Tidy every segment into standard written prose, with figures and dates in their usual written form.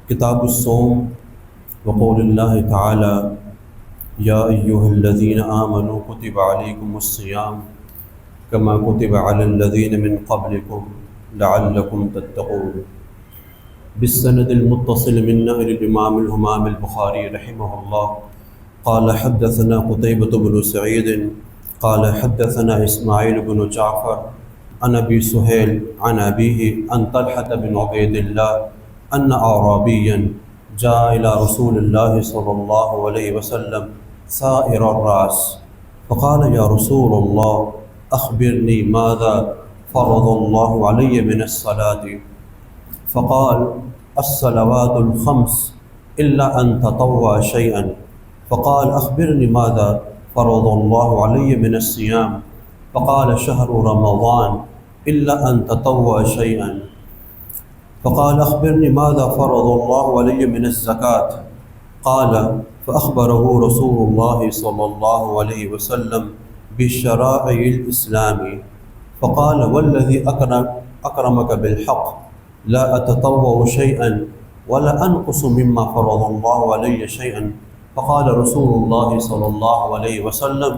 کتاب الصوم وقول اللہ تعالی یا ایہا الذین آمنوا کتب علیکم الصیام کما کتب علی الذین من قبلکم لعلکم تتقون بالسند المتصل من نقل الامام الہمام البخاری رحمہ اللہ قال حدثنا قتیبۃ بن سعید قال حدثنا اسماعیل بن جعفر عن ابی سہیل عن ابیہ عن طلحة بن عبید اللہ ان اعرابیا جاء الى رسول اللہ صلی اللہ علیہ وسلم سائر الراس فقال یا رسول اللہ اخبرنی ماذا فرض اللہ علی من الصلاة فقال الصلوات الخمس الا ان تطوع شيئا فقال اخبرني ماذا فرض الله علي من الصيام فقال شهر رمضان الا ان تطوع شيئا فقال اخبرني ماذا فرض الله علي من الزكاة قال فاخبره رسول الله صلى الله عليه وسلم بشرائع الاسلام فقال والذي اكرمك بالحق لا اتطوع شيئا ولا انقص مما فرض الله علي شيئا فقال رسول الله صلى الله عليه وسلم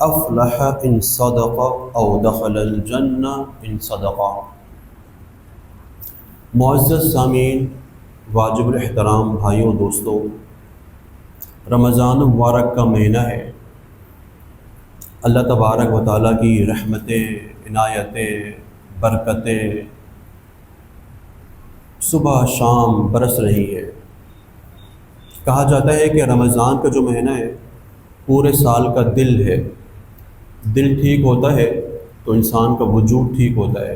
افلح ان صدق او دخل الجنة ان صدق۔ معزز سامعین، واجب الاحترام بھائیوں دوستوں، رمضان مبارک کا مہینہ ہے۔ اللہ تبارک و تعالیٰ کی رحمتیں، عنایتیں، برکتیں صبح شام برس رہی ہیں۔ کہا جاتا ہے کہ رمضان کا جو مہینہ ہے پورے سال کا دل ہے۔ دل ٹھیک ہوتا ہے تو انسان کا وجود ٹھیک ہوتا ہے،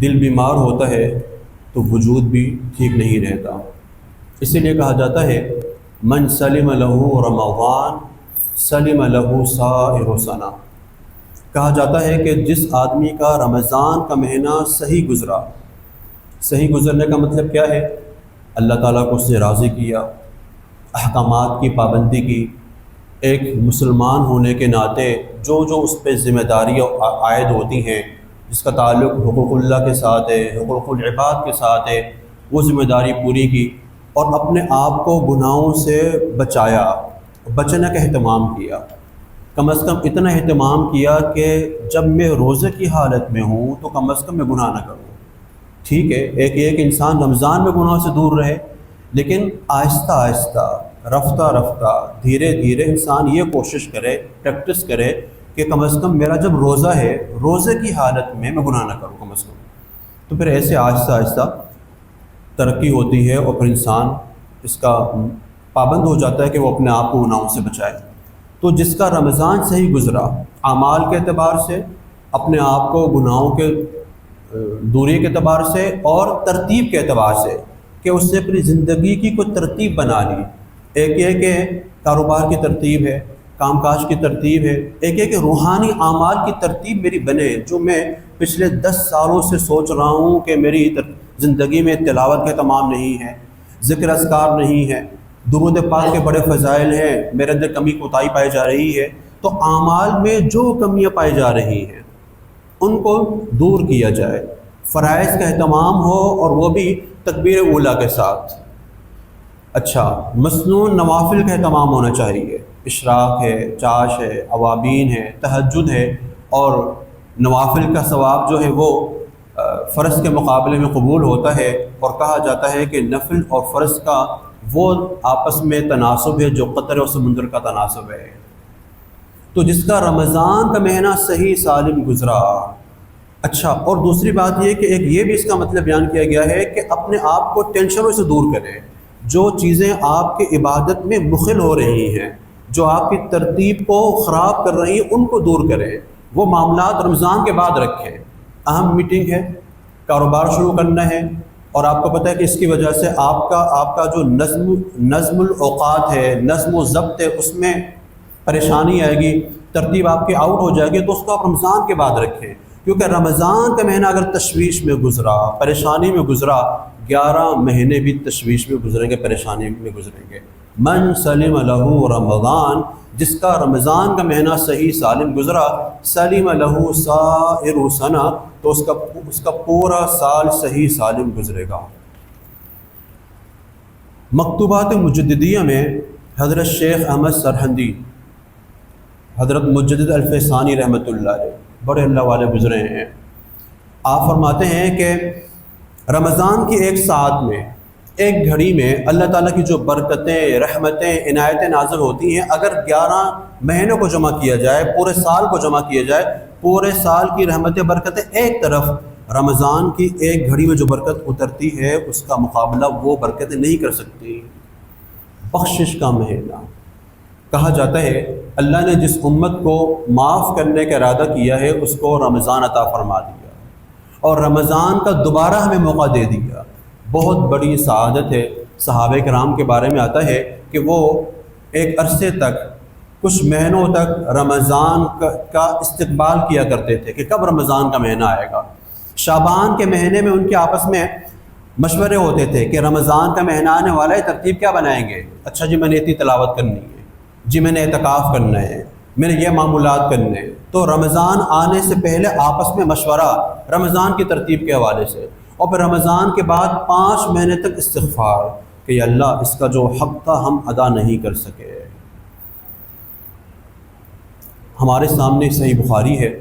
دل بیمار ہوتا ہے تو وجود بھی ٹھیک نہیں رہتا۔ اسی لیے کہا جاتا ہے من سلم لہ رمضان سلم لہ سائر سنہ۔ کہا جاتا ہے کہ جس آدمی کا رمضان کا مہینہ صحیح گزرا، صحیح گزرنے کا مطلب کیا ہے؟ اللہ تعالیٰ کو اس سے راضی کیا، احکامات کی پابندی کی، ایک مسلمان ہونے کے ناطے جو اس پہ ذمہ داریاں عائد ہوتی ہیں، جس کا تعلق حقوق اللہ کے ساتھ ہے، حقوق العباد کے ساتھ ہے، وہ ذمہ داری پوری کی اور اپنے آپ کو گناہوں سے بچایا، بچنے کا اہتمام کیا۔ کم از کم اتنا اہتمام کیا کہ جب میں روزے کی حالت میں ہوں تو کم از کم میں گناہ نہ کروں۔ ٹھیک ہے، ایک انسان رمضان میں گناہ سے دور رہے، لیکن آہستہ آہستہ، رفتہ رفتہ، دھیرے دھیرے انسان یہ کوشش کرے، پریکٹس کرے کہ کم از کم میرا جب روزہ ہے، روزے کی حالت میں گناہ نہ کروں کم از کم۔ تو پھر ایسے آہستہ آہستہ ترقی ہوتی ہے اور پھر انسان اس کا پابند ہو جاتا ہے کہ وہ اپنے آپ کو گناہوں سے بچائے۔ تو جس کا رمضان صحیح گزرا، اعمال کے اعتبار سے، اپنے آپ کو گناہوں کے دوری کے اعتبار سے اور ترتیب کے اعتبار سے، کہ اس سے اپنی زندگی کی کوئی ترتیب بنا لی۔ ایک یہ کہ کاروبار کی ترتیب ہے، کام کاج کی ترتیب ہے، ایک روحانی اعمال کی ترتیب میری بنے، جو میں پچھلے 10 سالوں سے سوچ رہا ہوں کہ میری زندگی میں تلاوت کا تمام نہیں ہے، ذکر اذکار نہیں ہے، درود پاک کے بڑے فضائل ہیں، میرے اندر کمی کوتاہی پائی جا رہی ہے۔ تو اعمال میں جو کمیاں پائی جا رہی ہیں ان کو دور کیا جائے، فرائض کا اہتمام ہو اور وہ بھی تکبیر اولیٰ کے ساتھ۔ اچھا، مسنون نوافل کا اہتمام ہونا چاہیے، اشراق ہے، چاش ہے، اوابین ہے، تہجد ہے، اور نوافل کا ثواب جو ہے وہ فرض کے مقابلے میں قبول ہوتا ہے، اور کہا جاتا ہے کہ نفل اور فرض کا وہ آپس میں تناسب ہے جو قطر و سمندر کا تناسب ہے۔ تو جس کا رمضان کا مہینہ صحیح سالم گزرا۔ اچھا، اور دوسری بات یہ کہ ایک یہ بھی اس کا مطلب بیان کیا گیا ہے کہ اپنے آپ کو ٹینشنوں سے دور کریں، جو چیزیں آپ کی عبادت میں مخل ہو رہی ہیں، جو آپ کی ترتیب کو خراب کر رہی ہیں، ان کو دور کریں۔ وہ معاملات رمضان کے بعد رکھیں۔ اہم میٹنگ ہے، کاروبار شروع کرنا ہے، اور آپ کو پتہ ہے کہ اس کی وجہ سے آپ کا جو نظم الاوقات ہے، نظم و ضبط ہے، اس میں پریشانی آئے گی، ترتیب آپ کی آؤٹ ہو جائے گی، تو اس کو آپ رمضان کے بعد رکھیں۔ کیونکہ رمضان کا مہینہ اگر تشویش میں گزرا، پریشانی میں گزرا، 11 مہینے بھی تشویش میں گزریں گے، پریشانی میں گزریں گے۔ من سلم لہ رمضان، جس کا رمضان کا مہینہ صحیح سالم گزرا، سلم لہ سائر سنہ، تو اس کا پورا سال صحیح سالم گزرے گا۔ مکتوبات مجددیہ میں حضرت شیخ احمد سرہندی، حضرت مجدد الفیسانی رحمۃ اللہ علیہ، بڑے اللہ والے گزرے ہیں، آپ فرماتے ہیں کہ رمضان کی ایک ساعت میں، ایک گھڑی میں اللہ تعالیٰ کی جو برکتیں، رحمتیں، عنایتیں نازل ہوتی ہیں، اگر 11 مہینوں کو جمع کیا جائے، پورے سال کو جمع کیا جائے، پورے سال کی رحمتیں، برکتیں ایک طرف، رمضان کی ایک گھڑی میں جو برکت اترتی ہے اس کا مقابلہ وہ برکتیں نہیں کر سکتی۔ بخشش کا مہینہ، کہا جاتا ہے اللہ نے جس امت کو معاف کرنے کا ارادہ کیا ہے اس کو رمضان عطا فرما دیا، اور رمضان کا دوبارہ ہمیں موقع دے دیا۔ بہت بڑی سعادت ہے۔ صحابہ کرام کے بارے میں آتا ہے کہ وہ ایک عرصے تک، کچھ مہینوں تک رمضان کا استقبال کیا کرتے تھے کہ کب رمضان کا مہینہ آئے گا۔ شعبان کے مہینے میں ان کے آپس میں مشورے ہوتے تھے کہ رمضان کا مہینہ آنے والا ہے، ترتیب کیا بنائیں گے؟ اچھا جی میں نے اتنی تلاوت کرنی ہے، جی میں نے اعتکاف کرنا ہے، میں نے یہ معمولات کرنے ہیں۔ تو رمضان آنے سے پہلے آپس میں مشورہ رمضان کی ترتیب کے حوالے سے، اور پھر رمضان کے بعد 5 مہینے تک استغفار کہ یا اللہ اس کا جو حق تھا ہم ادا نہیں کر سکے۔ ہمارے سامنے صحیح بخاری ہے،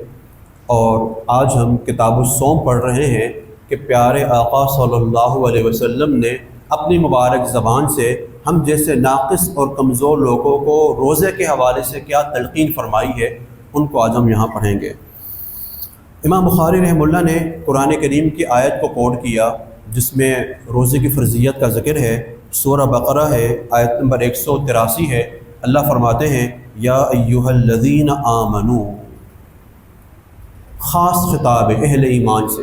اور آج ہم کتاب الصوم پڑھ رہے ہیں کہ پیارے آقا صلی اللہ علیہ وسلم نے اپنی مبارک زبان سے ہم جیسے ناقص اور کمزور لوگوں کو روزے کے حوالے سے کیا تلقین فرمائی ہے، ان کو آج ہم یہاں پڑھیں گے۔ امام بخاری رحمہ اللہ نے قرآن کریم کی آیت کو کوٹ کیا جس میں روزے کی فرضیت کا ذکر ہے، سورہ بقرہ ہے، آیت نمبر 183 ہے۔ اللہ فرماتے ہیں یا ایھا الذین آمنو، خاص خطاب ہے اہل ایمان سے،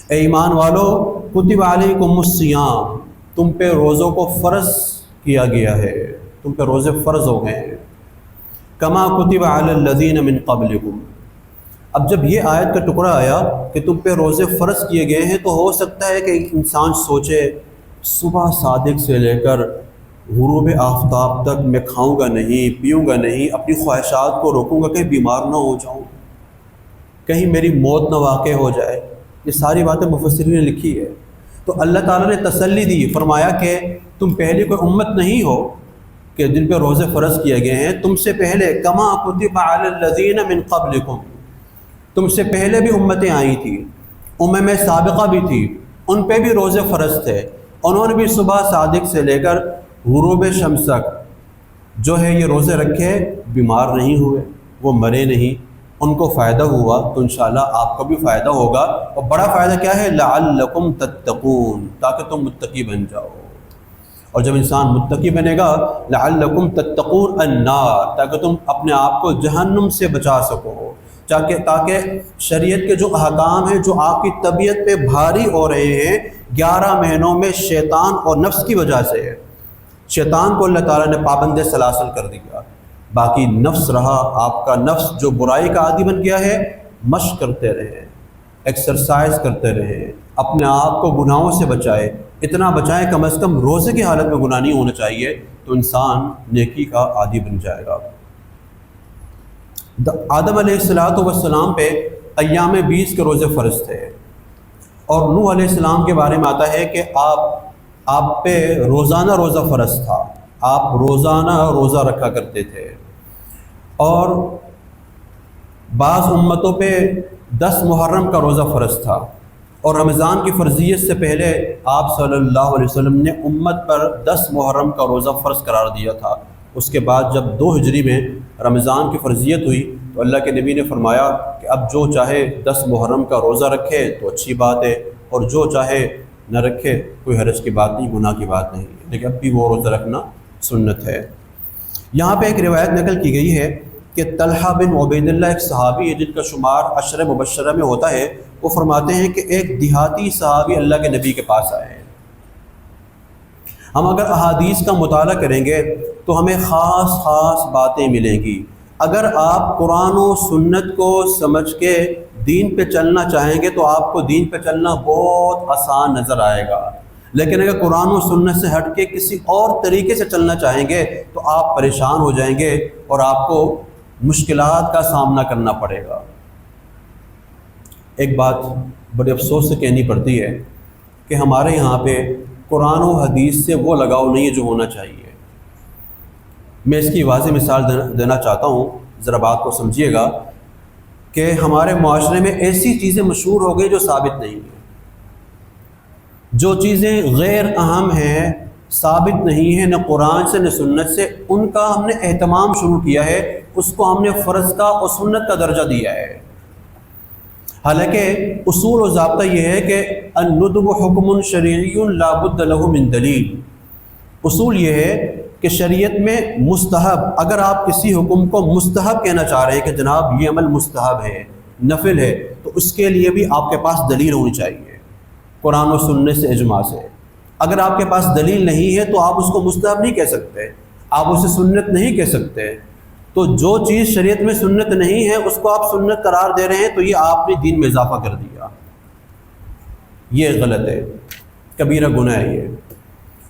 اے ایمان والو، کتب علیکم الصیام، تم پہ روزوں کو فرض کیا گیا ہے، تم پہ روزے فرض ہو گئے ہیں، کما کتب علی الذین من قبلکم۔ اب جب یہ آیت کا ٹکڑا آیا کہ تم پہ روزے فرض کیے گئے ہیں، تو ہو سکتا ہے کہ ایک انسان سوچے صبح صادق سے لے کر غروب آفتاب تک میں کھاؤں گا نہیں، پیوں گا نہیں، اپنی خواہشات کو روکوں گا، کہیں بیمار نہ ہو جاؤں، کہیں میری موت نہ واقع ہو جائے۔ یہ ساری باتیں مفسرین نے لکھی ہے۔ تو اللہ تعالیٰ نے تسلی دی، فرمایا کہ تم پہلے کوئی امت نہیں ہو کہ جن پہ روزے فرض کیے گئے ہیں، تم سے پہلے کما کتب علی الذین من قبلکم، تم سے پہلے بھی امتیں آئی تھیں، امم سابقہ بھی تھی، ان پہ بھی روزے فرض تھے، انہوں نے بھی صبح صادق سے لے کر غروب شمس تک جو ہے یہ روزے رکھے، بیمار نہیں ہوئے، وہ مرے نہیں، ان کو فائدہ ہوا، تو انشاءاللہ آپ کو بھی فائدہ ہوگا۔ اور بڑا فائدہ کیا ہے؟ لعلکم تتقون، تاکہ تم متقی بن جاؤ۔ اور جب انسان متقی بنے گا، لعلکم تتقون النار، تاکہ تم اپنے آپ کو جہنم سے بچا سکو، تاکہ شریعت کے جو احکام ہیں جو آپ کی طبیعت پہ بھاری ہو رہے ہیں 11 مہینوں میں، شیطان اور نفس کی وجہ سے ہے، شیطان کو اللہ تعالیٰ نے پابند سلاسل کر دیا، باقی نفس رہا، آپ کا نفس جو برائی کا عادی بن گیا ہے، مشق کرتے رہے، ایکسرسائز کرتے رہے، اپنے آپ کو گناہوں سے بچائے، اتنا بچائیں کم از کم روزے کی حالت میں گناہ نہیں ہونا چاہیے، تو انسان نیکی کا عادی بن جائے گا۔ آدم علیہ السلام پہ ایام 20 کے روزے فرض تھے، اور نوح علیہ السلام کے بارے میں آتا ہے کہ آپ پہ روزانہ روزہ فرض تھا، آپ روزانہ روزہ رکھا کرتے تھے، اور بعض امتوں پہ 10 محرم کا روزہ فرض تھا، اور رمضان کی فرضیت سے پہلے آپ صلی اللہ علیہ وسلم نے امت پر 10 محرم کا روزہ فرض قرار دیا تھا۔ اس کے بعد جب 2 ہجری میں رمضان کی فرضیت ہوئی تو اللہ کے نبی نے فرمایا کہ اب جو چاہے 10 محرم کا روزہ رکھے تو اچھی بات ہے، اور جو چاہے نہ رکھے کوئی حرج کی بات نہیں، گناہ کی بات نہیں، لیکن اب بھی وہ روزہ رکھنا سنت ہے۔ یہاں پہ ایک روایت نقل کی گئی ہے کہ طلحہ بن عبید اللہ ایک صحابی ہے جن کا شمار 10 مبشرہ میں ہوتا ہے، وہ فرماتے ہیں کہ ایک دیہاتی صحابی اللہ کے نبی کے پاس آئے ہیں۔ ہم اگر احادیث کا مطالعہ کریں گے تو ہمیں خاص باتیں ملیں گی۔ اگر آپ قرآن و سنت کو سمجھ کے دین پہ چلنا چاہیں گے تو آپ کو دین پہ چلنا بہت آسان نظر آئے گا، لیکن اگر قرآن و سنت سے ہٹ کے کسی اور طریقے سے چلنا چاہیں گے تو آپ پریشان ہو جائیں گے اور آپ کو مشکلات کا سامنا کرنا پڑے گا۔ ایک بات بڑے افسوس سے کہنی پڑتی ہے کہ ہمارے یہاں پہ قرآن و حدیث سے وہ لگاؤ نہیں ہے جو ہونا چاہیے۔ میں اس کی واضح مثال دینا چاہتا ہوں، ذرا بات کو سمجھیے گا کہ ہمارے معاشرے میں ایسی چیزیں مشہور ہو گئی جو ثابت نہیں ہیں، جو چیزیں غیر اہم ہیں، ثابت نہیں ہیں نہ قرآن سے نہ سنت سے، ان کا ہم نے اہتمام شروع کیا ہے، اس کو ہم نے فرض کا اور سنت کا درجہ دیا ہے۔ حالانکہ اصول و ضابطہ یہ ہے کہ الندب حکم شرعی لا بد له من دلیل۔ اصول یہ ہے کہ شریعت میں مستحب، اگر آپ کسی حکم کو مستحب کہنا چاہ رہے ہیں کہ جناب یہ عمل مستحب ہے، نفل ہے، تو اس کے لیے بھی آپ کے پاس دلیل ہونی چاہیے، قرآن و سنت سے، اجماع سے۔ اگر آپ کے پاس دلیل نہیں ہے تو آپ اس کو مستحب نہیں کہہ سکتے، آپ اسے سنت نہیں کہہ سکتے۔ تو جو چیز شریعت میں سنت نہیں ہے اس کو آپ سنت قرار دے رہے ہیں، تو یہ آپ نے دین میں اضافہ کر دیا، یہ غلط ہے، کبیرہ گناہ ہے یہ۔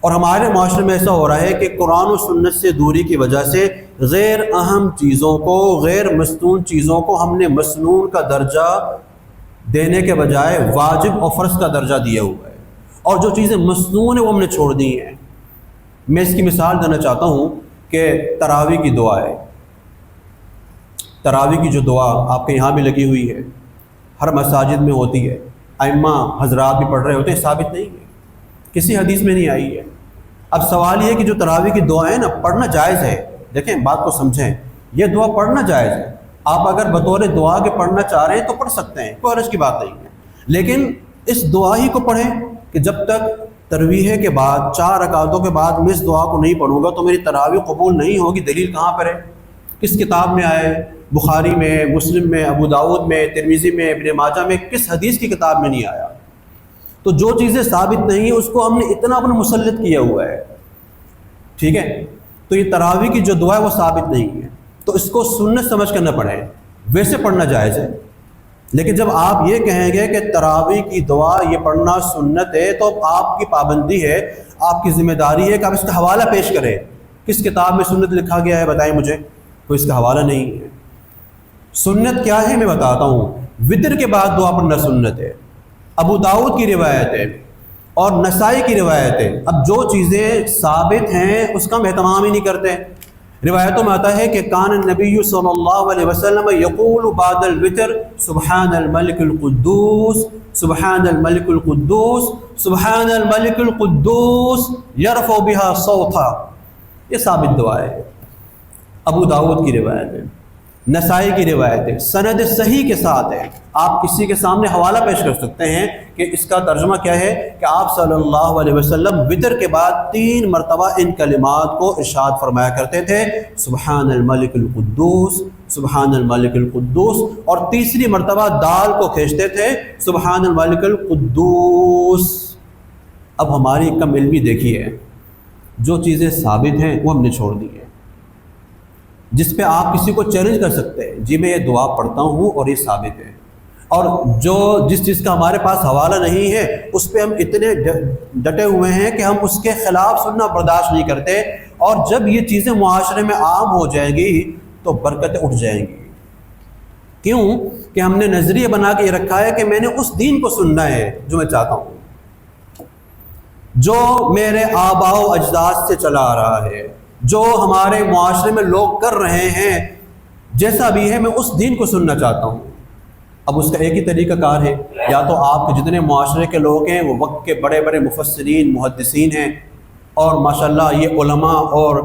اور ہمارے معاشرے میں ایسا ہو رہا ہے کہ قرآن و سنت سے دوری کی وجہ سے غیر اہم چیزوں کو، غیر مستون چیزوں کو ہم نے مسنون کا درجہ دینے کے بجائے واجب اور فرض کا درجہ دیا ہوا ہے، اور جو چیزیں مسنون ہیں وہ ہم نے چھوڑ دی ہیں۔ میں اس کی مثال دینا چاہتا ہوں کہ تراویح کی دعا ہے۔ تراویح کی جو دعا آپ کے یہاں بھی لگی ہوئی ہے، ہر مساجد میں ہوتی ہے، ائمہ حضرات بھی پڑھ رہے ہوتے ہیں، ثابت نہیں ہے، کسی حدیث میں نہیں آئی ہے۔ اب سوال یہ ہے کہ جو تراویح کی دعا ہے نا، پڑھنا جائز ہے، دیکھیں بات کو سمجھیں، یہ دعا پڑھنا جائز ہے، آپ اگر بطور دعا کے پڑھنا چاہ رہے ہیں تو پڑھ سکتے ہیں، کوئی حرج کی بات نہیں ہے، لیکن اس دعا ہی کو پڑھیں کہ جب تک تراویح کے بعد 4 رکعتوں کے بعد میں اس دعا کو نہیں پڑھوں گا تو میری تراویح قبول نہیں ہوگی۔ دلیل کہاں پر ہے؟ کس کتاب میں آئے؟ بخاری میں، مسلم میں، ابو داؤد میں، ترمذی میں، ابن ماجہ میں، کس حدیث کی کتاب میں نہیں آیا؟ تو جو چیزیں ثابت نہیں ہیں اس کو ہم نے اتنا اپنا مسلط کیا ہوا ہے، ٹھیک ہے؟ تو یہ تراویح کی جو دعا ہے وہ ثابت نہیں ہے، تو اس کو سنت سمجھ کر نہ پڑھیں، ویسے پڑھنا جائز ہے۔ لیکن جب آپ یہ کہیں گے کہ تراویح کی دعا یہ پڑھنا سنت ہے، تو آپ کی پابندی ہے، آپ کی ذمہ داری ہے کہ آپ اس کا حوالہ پیش کریں۔ کس کتاب میں سنت لکھا گیا ہے بتائیں مجھے، کوئی اس کا حوالہ نہیں ہے۔ سنت کیا ہے میں بتاتا ہوں، وتر کے بعد دعا پڑھنا سنت ہے، ابو داؤد کی روایت ہے اور نسائی کی روایت ہے۔ اب جو چیزیں ثابت ہیں اس کا ہم اہتمام ہی نہیں کرتے۔ روایتوں میں آتا ہے کہ کان النبی صلی اللہ علیہ وسلم یقول بعد الوتر سبحان الملک القدوس سبحان الملک القدوس سبحان الملک القدوس یرفع بها صوتا، یہ ثابت دعا ہے، ابو داؤد کی روایت ہے، نسائی کی روایت ہے، سند صحیح کے ساتھ ہے۔ آپ کسی کے سامنے حوالہ پیش کر سکتے ہیں کہ اس کا ترجمہ کیا ہے، کہ آپ صلی اللہ علیہ وسلم وتر کے بعد 3 مرتبہ ان کلمات کو ارشاد فرمایا کرتے تھے، سبحان الملک القدوس سبحان الملک القدوس، اور تیسری مرتبہ دال کو کھینچتے تھے، سبحان الملک القدوس۔ اب ہماری کم علمی دیکھیے، جو چیزیں ثابت ہیں وہ ہم نے چھوڑ دی ہیں، جس پہ آپ کسی کو چیلنج کر سکتے ہیں، جی میں یہ دعا پڑھتا ہوں اور یہ ثابت ہے، اور جس چیز کا ہمارے پاس حوالہ نہیں ہے اس پہ ہم اتنے ڈٹے ہوئے ہیں کہ ہم اس کے خلاف سننا برداشت نہیں کرتے، اور جب یہ چیزیں معاشرے میں عام ہو جائیں گی تو برکتیں اٹھ جائیں گی۔ کیوں کہ ہم نے نظریہ بنا کے یہ رکھا ہے کہ میں نے اس دین کو سننا ہے جو میں چاہتا ہوں، جو میرے آباء و اجداد سے چلا آ رہا ہے، جو ہمارے معاشرے میں لوگ کر رہے ہیں، جیسا بھی ہے میں اس دین کو سننا چاہتا ہوں۔ اب اس کا ایک ہی طریقہ کار ہے، یا تو آپ کے جتنے معاشرے کے لوگ ہیں وہ وقت کے بڑے بڑے مفسرین محدثین ہیں، اور ماشاءاللہ یہ علماء اور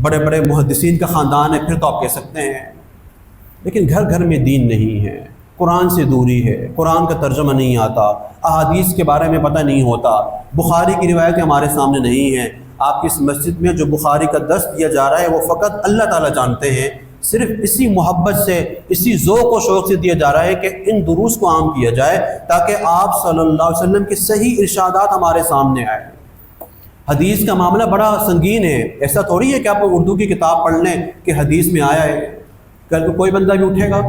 بڑے بڑے محدثین کا خاندان ہے، پھر تو آپ کہہ سکتے ہیں، لیکن گھر گھر میں دین نہیں ہے، قرآن سے دوری ہے، قرآن کا ترجمہ نہیں آتا، احادیث کے بارے میں پتہ نہیں ہوتا، بخاری کی روایتیں ہمارے سامنے نہیں ہیں۔ آپ کی اس مسجد میں جو بخاری کا درس دیا جا رہا ہے وہ فقط اللہ تعالیٰ جانتے ہیں، صرف اسی محبت سے، اسی ذوق و شوق سے دیا جا رہا ہے کہ ان دروس کو عام کیا جائے تاکہ آپ صلی اللہ علیہ وسلم کے صحیح ارشادات ہمارے سامنے آئے۔ حدیث کا معاملہ بڑا سنگین ہے، ایسا تھوڑی ہے کہ آپ اردو کی کتاب پڑھ لیں کہ حدیث میں آیا ہے، کل کو کوئی بندہ بھی اٹھے گا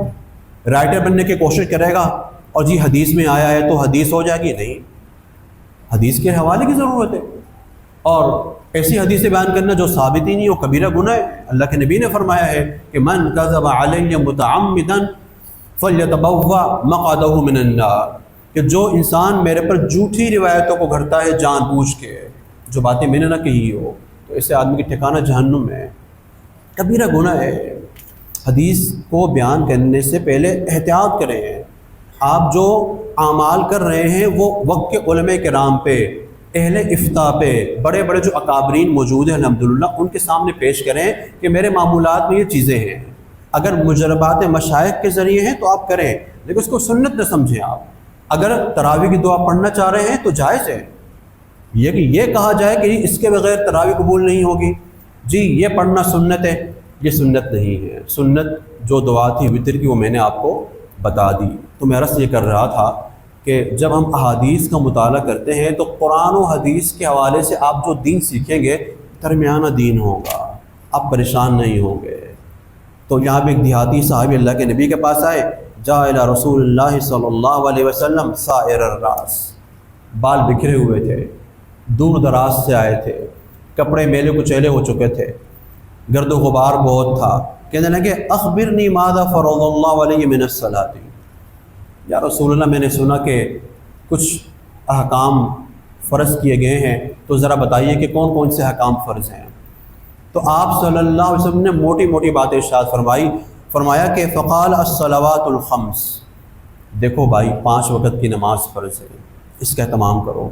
رائٹر بننے کی کوشش کرے گا اور جی حدیث میں آیا ہے تو حدیث ہو جائے گی، نہیں، حدیث کے حوالے کی ضرورت ہے، اور ایسی حدیث بیان کرنا جو ثابت ہی نہیں ہو کبیرہ گناہ ہے۔ اللہ کے نبی نے فرمایا ہے کہ من کذب علی متعمدا فلیتبوأ مقعدہ من النار، کہ جو انسان میرے پر جھوٹی روایتوں کو گھڑتا ہے جان بوجھ کے، جو باتیں میں نے نہ کہی ہو، تو ایسے آدمی کی ٹھکانہ جہنم ہے، کبیرہ گناہ ہے۔ حدیث کو بیان کرنے سے پہلے احتیاط کریں۔ آپ جو اعمال کر رہے ہیں وہ وقت کے علماء کرام پہ، اہل افتاء پہ، بڑے بڑے جو اکابرین موجود ہیں الحمدللہ، ان کے سامنے پیش کریں کہ میرے معمولات میں یہ چیزیں ہیں۔ اگر مجربات مشائخ کے ذریعے ہیں تو آپ کریں، لیکن اس کو سنت نہ سمجھیں۔ آپ اگر تراویح کی دعا پڑھنا چاہ رہے ہیں تو جائز ہے، یہ کہ یہ کہا جائے کہ اس کے بغیر تراویح قبول نہیں ہوگی، جی یہ پڑھنا سنت ہے، یہ سنت نہیں ہے۔ سنت جو دعا تھی وطر کی وہ میں نے آپ کو بتا دی۔ تو میں عرض یہ کر رہا تھا کہ جب ہم احادیث کا مطالعہ کرتے ہیں تو قرآن و حدیث کے حوالے سے آپ جو دین سیکھیں گے درمیانہ دین ہوگا، آپ پریشان نہیں ہوں گے۔ تو یہاں پہ ایک دیہاتی صحابی اللہ کے نبی کے پاس آئے، جاء الی رسول اللہ صلی اللہ علیہ وسلم سائر الراس، بال بکھرے ہوئے تھے، دور دراز سے آئے تھے، کپڑے میلے کچیلے ہو چکے تھے، گرد و غبار بہت تھا۔ کہنے لگے اخبرنی ماذا فرض اللہ علیہ من الصلاۃ، یا رسول اللہ میں نے سنا کہ کچھ احکام فرض کیے گئے ہیں، تو ذرا بتائیے کہ کون کون سے احکام فرض ہیں۔ تو آپ صلی اللہ علیہ وسلم نے موٹی موٹی باتیں ارشاد فرمایا کہ فقال الصلوات الخمس، دیکھو بھائی 5 وقت کی نماز فرض ہے، اس کا اہتمام کرو،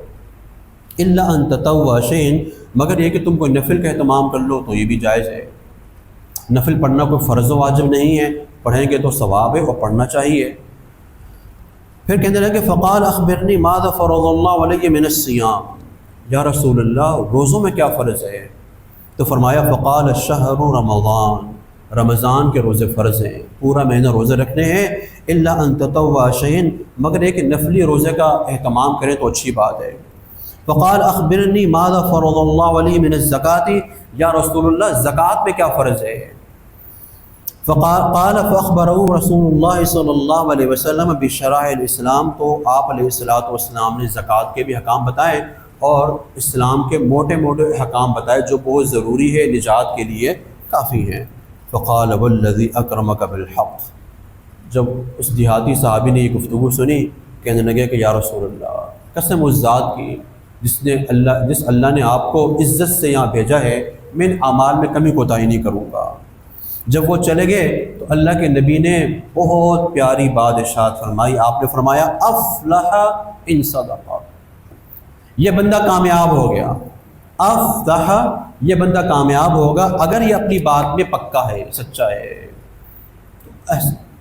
الا ان تطوع شیئا، مگر یہ کہ تم کوئی نفل کا اہتمام کر لو تو یہ بھی جائز ہے۔ نفل پڑھنا کوئی فرض و واجب نہیں ہے، پڑھیں گے تو ثواب ہے اور پڑھنا چاہیے۔ پھر کہنے لگے فقال اخبرنی ماذا فرض اللہ علیہ من الصیام، یا رسول اللہ روزوں میں کیا فرض ہے؟ تو فرمایا فقال الشہر رمضان، رمضان کے روزے فرض ہیں، پورا مہینہ روزے رکھنے ہیں، الا ان تطوع شیئا، مگر ایک نفلی روزے کا اہتمام کریں تو اچھی بات ہے۔ فقال اخبرنی ماذا فرض اللہ علیہ من الزکاۃ، یا رسول اللہ زکوٰۃ میں کیا فرض ہے؟ قال فاخبره رسول اللہ صلی اللہ علیہ وسلم بشرائع الاسلام، تو آپ علیہ الصلوۃ والسلام نے زکوٰۃ کے بھی احکام بتائے اور اسلام کے موٹے موٹے احکام بتائے جو بہت ضروری ہے، نجات کے لیے کافی ہیں۔ فقال والذی اکرمک بالحق، جب اس دیہاتی صحابی نے یہ گفتگو سنی کہنے لگے کہ یا رسول اللہ قسم اس ذات کی جس اللہ نے آپ کو عزت سے یہاں بھیجا ہے، میں ان اعمال میں کمی کوتاہی نہیں کروں گا۔ جب وہ چلے گئے تو اللہ کے نبی نے بہت پیاری بات ارشاد فرمائی، آپ نے فرمایا افلح ان صدق، یہ بندہ کامیاب ہو گیا، افلح یہ بندہ کامیاب ہوگا اگر یہ اپنی بات میں پکا ہے، سچا ہے۔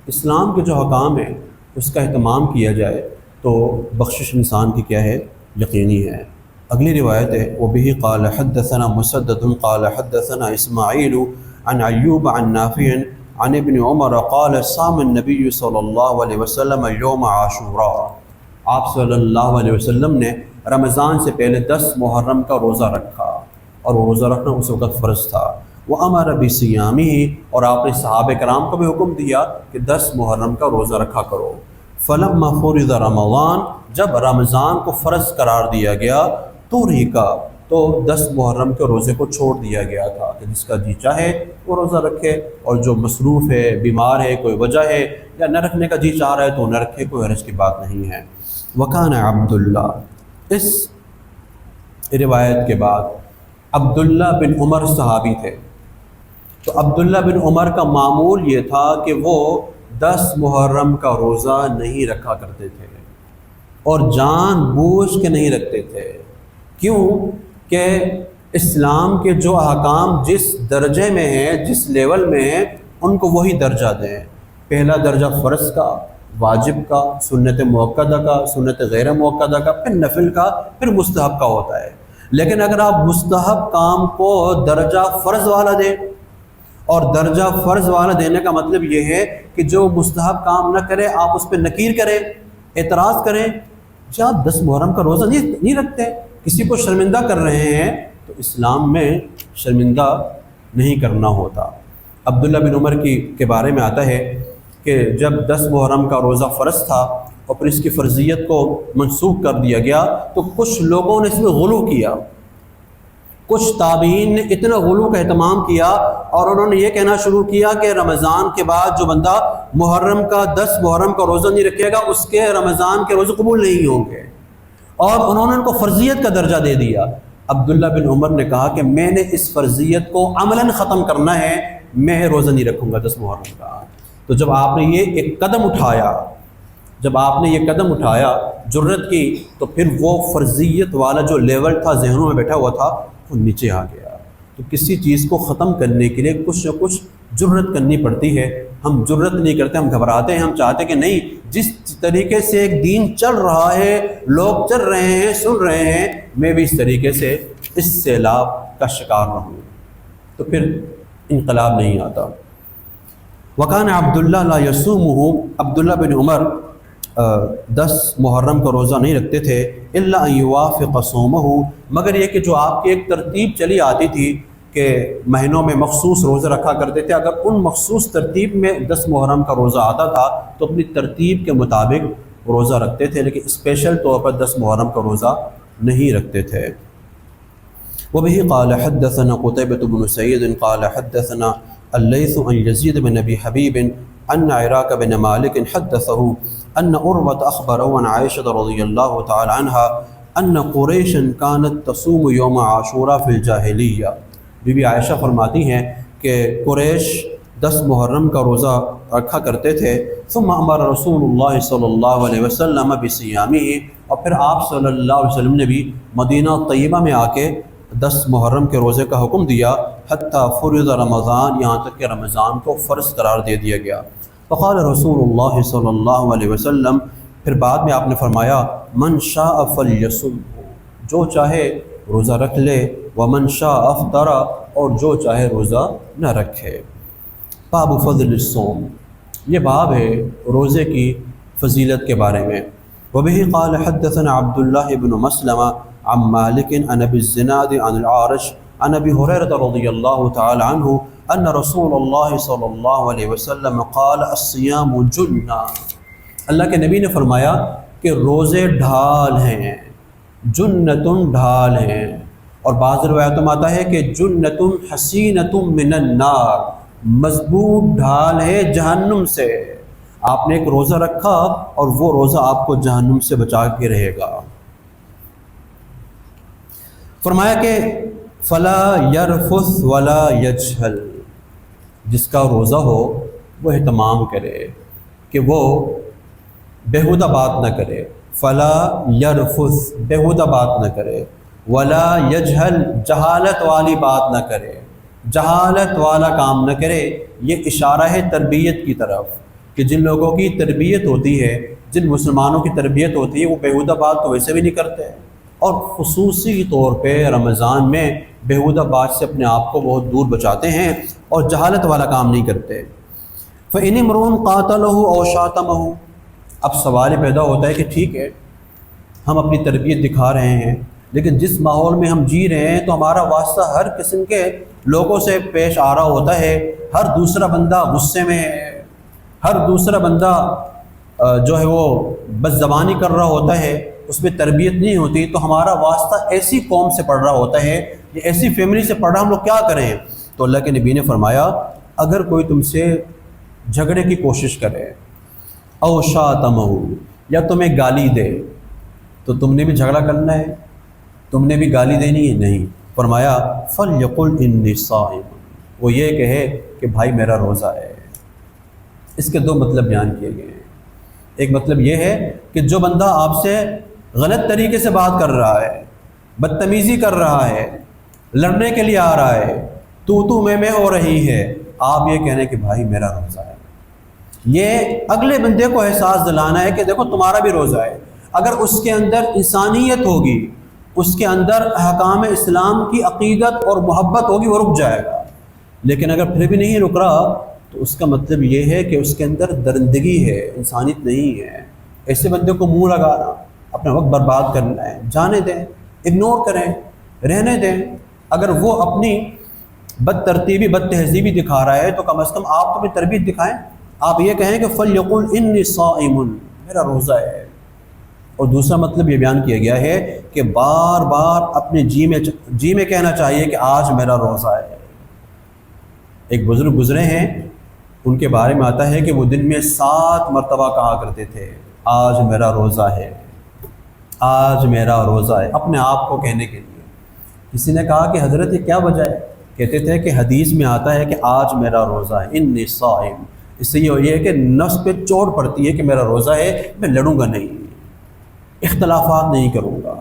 اسلام کے جو حکام ہیں اس کا اہتمام کیا جائے تو بخشش انسان کی کیا ہے، یقینی ہے۔ اگلی روایت ہے وبه قال حدثنا مسدد قال حدثنا اسماعیل عن ایوب عن نافع عن ابن عمر قال صام النبی صلی اللہ علیہ وسلم یوم عاشوراء، آپ صلی اللہ علیہ وسلم نے رمضان سے پہلے 10 محرم کا روزہ رکھا، اور وہ روزہ رکھنا اس وقت فرض تھا۔ وَأَمَرَ بِصِيَامِهِ، اور آپ نے صحابہ کرام کو بھی حکم دیا کہ 10 محرم کا روزہ رکھا کرو۔ فَلَمَّا فُرِضَ رمضان، جب رمضان کو فرض قرار دیا گیا تو 10 محرم کے روزے کو چھوڑ دیا گیا تھا کہ جس کا جی چاہے وہ روزہ رکھے، اور جو مصروف ہے، بیمار ہے، کوئی وجہ ہے یا نہ رکھنے کا جی چاہ رہا ہے تو نہ رکھے، کوئی حرج کی بات نہیں ہے۔ وَكَانَ عبداللہ، اس روایت کے بعد عبداللہ بن عمر صحابی تھے، تو عبداللہ بن عمر کا معمول یہ تھا کہ وہ 10 محرم کا روزہ نہیں رکھا کرتے تھے، اور جان بوجھ کے نہیں رکھتے تھے۔ کیوں کہ اسلام کے جو احکام جس درجے میں ہیں، جس لیول میں ہیں، ان کو وہی درجہ دیں۔ پہلا درجہ فرض کا، واجب کا، سنت مؤکدہ کا، سنت غیر مؤکدہ کا، پھر نفل کا، پھر مستحب کا ہوتا ہے۔ لیکن اگر آپ مستحب کام کو درجہ فرض والا دیں، اور درجہ فرض والا دینے کا مطلب یہ ہے کہ جو مستحب کام نہ کرے آپ اس پہ نکیر کریں، اعتراض کریں، جب آپ 10 محرم کا روزہ نہیں رکھتے، کسی کو شرمندہ کر رہے ہیں، تو اسلام میں شرمندہ نہیں کرنا ہوتا۔ عبداللہ بن عمر کے بارے میں آتا ہے کہ جب 10 محرم کا روزہ فرض تھا اور پھر اس کی فرضیت کو منسوخ کر دیا گیا تو کچھ لوگوں نے اس میں غلو کیا، کچھ تابعین نے اتنا غلو کا اہتمام کیا اور انہوں نے یہ کہنا شروع کیا کہ رمضان کے بعد جو بندہ محرم کا 10 محرم کا روزہ نہیں رکھے گا اس کے رمضان کے روزے قبول نہیں ہوں گے، اور انہوں نے ان کو فرضیت کا درجہ دے دیا۔ عبداللہ بن عمر نے کہا کہ میں نے اس فرضیت کو عملاً ختم کرنا ہے، میں روزہ نہیں رکھوں گا 10 محرم کا۔ تو جب آپ نے یہ ایک قدم اٹھایا، جرت کی، تو پھر وہ فرضیت والا جو لیول تھا ذہنوں میں بیٹھا ہوا تھا وہ نیچے آ گیا۔ تو کسی چیز کو ختم کرنے کے لیے کچھ نہ کچھ جرت کرنی پڑتی ہے۔ ہم جرت نہیں کرتے، ہم گھبراتے ہیں، ہم چاہتے کہ نہیں، جس طریقے سے ایک دین چل رہا ہے، لوگ چل رہے ہیں، سن رہے ہیں، میں بھی اس طریقے سے اس سیلاب کا شکار رہوں، تو پھر انقلاب نہیں آتا۔ وکان عبداللہ لا یصومہ، عبداللہ بن عمر 10 محرم کا روزہ نہیں رکھتے تھے، الا ان یوافق صومہ، مگر یہ کہ جو آپ کی ایک ترتیب چلی آتی تھی کہ مہینوں میں مخصوص روزہ رکھا کرتے تھے، اگر ان مخصوص ترتیب میں 10 محرم کا روزہ آتا تھا تو اپنی ترتیب کے مطابق روزہ رکھتے تھے، لیکن اسپیشل طور پر 10 محرم کا روزہ نہیں رکھتے تھے۔ وبه قال حدثنا قتيبة بن سعيد قال حدثنا الليث عن يزيد بن أبي حبيب أن عراك بن مالك حدثه أن عروة أخبره عن عائشة رضي الله تعالى عنها أن قريشا كانت تصوم يوم عاشوراء في الجاهلية۔ بی بی عائشہ فرماتی ہیں کہ قریش 10 محرم کا روزہ رکھا کرتے تھے، ثم امر رسول اللہ صلی اللہ علیہ وسلم بصیامہ، اور پھر آپ صلی اللہ علیہ وسلم نے بھی مدینہ طیبہ میں آ کے 10 محرم کے روزے کا حکم دیا، حتیٰ فرض رمضان، یہاں تک کہ رمضان کو فرض قرار دے دیا گیا۔ فقال رسول اللہ صلی اللہ علیہ وسلم، پھر بعد میں آپ نے فرمایا، من شاء فلیصم، جو چاہے روزہ رکھ لے، ومن شاء افطر، اور جو چاہے روزہ نہ رکھے۔ باب فضل الصوم، یہ باب ہے روزے کی فضیلت کے بارے میں۔ وبه قال حدثنا عبد الله بن مسلمة عن مالك عن ابي الزناد عن العارج عن ابي هريرة رضي الله تعالى عنه ان رسول الله صلى الله عليه وسلم قال الصيام جنة، اللہ کے نبی نے فرمایا کہ روزے ڈھال ہیں، جنتن ڈھال ہیں، اور بعض روایتوں میں آتا ہے کہ جنتن حسینتن من النار، مضبوط ڈھال ہے جہنم سے۔ آپ نے ایک روزہ رکھا اور وہ روزہ آپ کو جہنم سے بچا کے رہے گا۔ فرمایا کہ فلا یرفث ولا یجہل، جس کا روزہ ہو وہ اہتمام کرے کہ وہ بیہودہ بات نہ کرے، فلا یرفث بیہودہ بات نہ کرے، ولا یجہل جہالت والی بات نہ کرے، جہالت والا کام نہ کرے۔ یہ اشارہ ہے تربیت کی طرف کہ جن لوگوں کی تربیت ہوتی ہے، جن مسلمانوں کی تربیت ہوتی ہے، وہ بیہودہ بات تو ویسے بھی نہیں کرتے، اور خصوصی طور پہ رمضان میں بیہودہ بات سے اپنے آپ کو بہت دور بچاتے ہیں اور جہالت والا کام نہیں کرتے۔ فَإِنِ امْرُؤٌ قَاتَلَهُ أَوْ شَاتَمَهُ، اب سوال پیدا ہوتا ہے کہ ٹھیک ہے ہم اپنی تربیت دکھا رہے ہیں، لیکن جس ماحول میں ہم جی رہے ہیں تو ہمارا واسطہ ہر قسم کے لوگوں سے پیش آ رہا ہوتا ہے، ہر دوسرا بندہ غصے میں ہے، ہر دوسرا بندہ جو ہے وہ بد زبانی کر رہا ہوتا ہے، اس میں تربیت نہیں ہوتی، تو ہمارا واسطہ ایسی قوم سے پڑ رہا ہوتا ہے، یہ ایسی فیملی سے پڑ رہا، ہم لوگ کیا کریں؟ تو اللہ کے نبی نے فرمایا اگر کوئی تم سے جھگڑے کی کوشش کرے، او شاتمہ، یا تمہیں گالی دے، تو تم نے بھی جھگڑا کرنا ہے، تم نے بھی گالی دینی ہے؟ نہیں۔ فرمایا فلیقل انی صائم، وہ یہ کہے کہ بھائی میرا روزہ ہے۔ اس کے 2 مطلب بیان کیے گئے ہیں۔ ایک مطلب یہ ہے کہ جو بندہ آپ سے غلط طریقے سے بات کر رہا ہے، بدتمیزی کر رہا ہے، لڑنے کے لیے آ رہا ہے، تو میں ہو رہی ہے، آپ یہ کہنے کہ بھائی میرا روزہ ہے۔ یہ اگلے بندے کو احساس دلانا ہے کہ دیکھو تمہارا بھی روزہ ہے۔ اگر اس کے اندر انسانیت ہوگی، اس کے اندر احکام اسلام کی عقیدت اور محبت ہوگی، وہ رک جائے گا۔ لیکن اگر پھر بھی نہیں رک رہا تو اس کا مطلب یہ ہے کہ اس کے اندر درندگی ہے، انسانیت نہیں ہے۔ ایسے بندے کو منہ لگانا، اپنا وقت برباد کرنا ہے، جانے دیں، اگنور کریں، رہنے دیں۔ اگر وہ اپنی بد ترتیبی، بد تہذیبی دکھا رہا ہے تو کم از کم آپ تو اپنی تربیت دکھائیں۔ آپ یہ کہیں کہ فلیقل انی صائم، میرا روزہ ہے۔ اور دوسرا مطلب یہ بیان کیا گیا ہے کہ بار بار اپنے جی میں کہنا چاہیے کہ آج میرا روزہ ہے۔ ایک بزرگ گزرے ہیں، ان کے بارے میں آتا ہے کہ وہ دن میں 7 مرتبہ کہا کرتے تھے آج میرا روزہ ہے، آج میرا روزہ ہے، اپنے آپ کو کہنے کے لیے۔ کسی نے کہا کہ حضرت یہ کیا وجہ ہے؟ کہتے تھے کہ حدیث میں آتا ہے کہ آج میرا روزہ ہے، انی صائم۔ اس سے یہ ہے کہ نفس پہ چوٹ پڑتی ہے کہ میرا روزہ ہے، میں لڑوں گا نہیں، اختلافات نہیں کروں گا،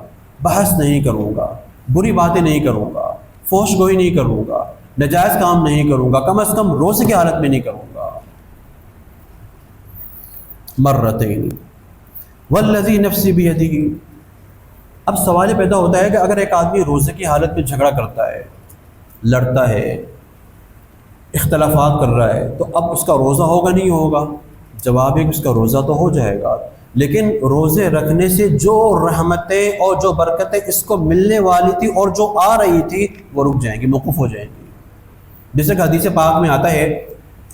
بحث نہیں کروں گا، بری باتیں نہیں کروں گا، فحش گوئی نہیں کروں گا، ناجائز کام نہیں کروں گا، کم از کم روزے کی حالت میں نہیں کروں گا۔ مرتین والذی نفسی بیدہ۔ اب سوال پیدا ہوتا ہے کہ اگر ایک آدمی روزے کی حالت میں جھگڑا کرتا ہے، لڑتا ہے، اختلافات کر رہا ہے، تو اب اس کا روزہ ہوگا نہیں ہوگا؟ جواب ہے کہ اس کا روزہ تو ہو جائے گا، لیکن روزے رکھنے سے جو رحمتیں اور جو برکتیں اس کو ملنے والی تھی اور جو آ رہی تھی وہ رک جائیں گی، موقوف ہو جائیں گی۔ جیسے کہ حدیث پاک میں آتا ہے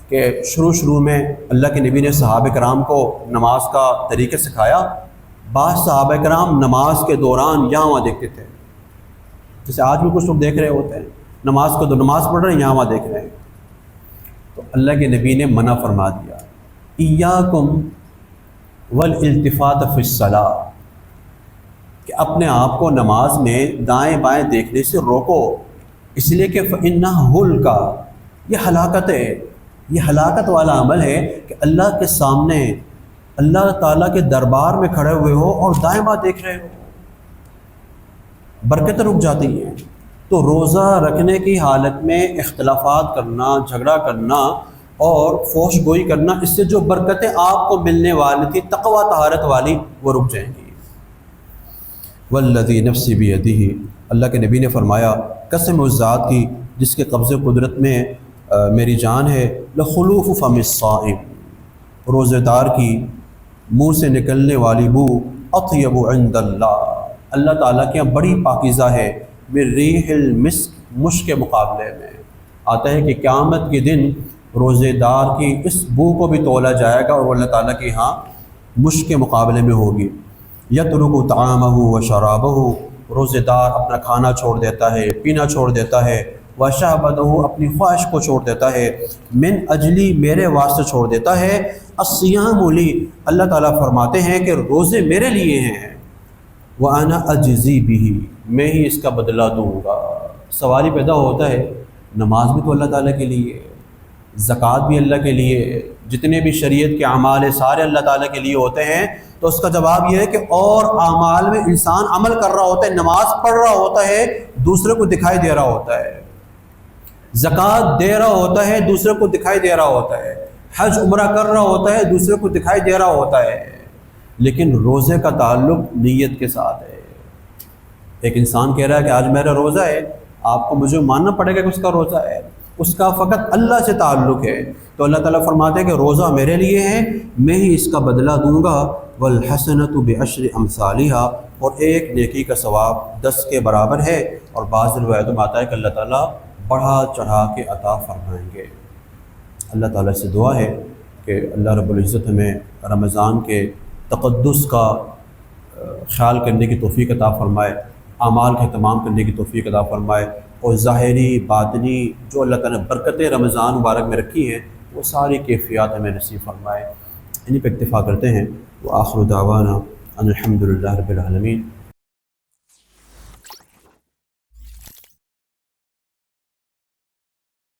کہ شروع میں اللہ کے نبی نے صحابہ کرام کو نماز کا طریقہ سکھایا۔ بعض صحابہ کرام نماز کے دوران یہاں وہاں دیکھتے تھے، جیسے آج بھی کچھ لوگ دیکھ رہے ہوتے ہیں، نماز پڑھ رہے ہیں، یہاں وہاں دیکھ رہے ہیں۔ تو اللہ کے نبی نے منع فرما دیا، ایاکم والالتفات فی الصلاۃ، کہ اپنے آپ کو نماز میں دائیں بائیں دیکھنے سے روکو، اس لیے کہ فإنہ ہلکا، یہ ہلاکت ہے، یہ ہلاکت والا عمل ہے کہ اللہ کے سامنے اللہ تعالیٰ کے دربار میں کھڑے ہوئے ہو اور دائیں بائیں دیکھ رہے ہو، برکتیں رک جاتی ہیں۔ تو روزہ رکھنے کی حالت میں اختلافات کرنا، جھگڑا کرنا اور فحش گوئی کرنا، اس سے جو برکتیں آپ کو ملنے والی تھی تقوی طہارت والی، وہ رک جائیں گی۔ والذی نفسی بیدہ، اللہ کے نبی نے فرمایا قسم اس ذات کی جس کے قبضے قدرت میں میری جان ہے، لخلوف فم الصائم، روزے دار کی منہ سے نکلنے والی بو اطیب عند اللہ، اللہ تعالیٰ کے یہاں بڑی پاکیزہ ہے، من ریح المسک، مشک کے مقابلے میں۔ آتا ہے کہ قیامت کے دن روزے دار کی اس بو کو بھی تولا جائے گا اور وہ اللہ تعالیٰ کے ہاں مشک کے مقابلے میں ہوگی۔ یترک طعامہ و شرابہ، روزے دار اپنا کھانا چھوڑ دیتا ہے، پینا چھوڑ دیتا ہے، وشہبتہ، اپنی خواہش کو چھوڑ دیتا ہے، من اجلی، میرے واسطے چھوڑ دیتا ہے، الصیام لی، اللہ تعالیٰ فرماتے ہیں کہ روزے میرے لیے ہیں، وَأَنَا أَجْزِي بِهِ، میں ہی اس کا بدلہ دوں گا۔ سوال ہی پیدا ہوتا ہے، نماز بھی تو اللہ تعالیٰ کے لیے، زکوٰۃ بھی اللہ کے لیے، جتنے بھی شریعت کے اعمال ہیں سارے اللہ تعالیٰ کے لیے ہوتے ہیں، تو اس کا جواب یہ ہے کہ اور اعمال میں انسان عمل کر رہا ہوتا ہے، نماز پڑھ رہا ہوتا ہے، دوسرے کو دکھائی دے رہا ہوتا ہے، زکوٰۃ دے رہا ہوتا ہے، دوسرے کو دکھائی دے رہا ہوتا ہے، حج عمرہ کر رہا ہوتا ہے، دوسرے کو دکھائی دے رہا ہوتا ہے، لیکن روزے کا تعلق نیت کے ساتھ ہے۔ ایک انسان کہہ رہا ہے کہ آج میرا روزہ ہے، آپ کو مجھے ماننا پڑے گا کہ اس کا روزہ ہے، اس کا فقط اللہ سے تعلق ہے، تو اللہ تعالیٰ فرماتے ہیں کہ روزہ میرے لیے ہے، میں ہی اس کا بدلہ دوں گا، والحسنۃ بعشر امثالھا، اور ایک نیکی کا ثواب 10 کے برابر ہے، اور بعض روایتوں میں آتا ہے کہ اللہ تعالیٰ بڑھا چڑھا کے عطا فرمائیں گے۔ اللہ تعالیٰ سے دعا ہے کہ اللہ رب العزت ہمیں رمضان کے تقدس کا خیال کرنے کی توفیق عطا فرمائے، اعمال کا اہتمام کرنے کی توفیق عطا فرمائے، اور ظاہری باطنی جو اللہ تعالیٰ نے برکتیں رمضان مبارک میں رکھی ہیں وہ ساری کیفیات ہمیں نصیب فرمائے۔ انہی پہ اکتفا کرتے ہیں۔ وآخر دعوانا ان الحمد للہ رب العالمین۔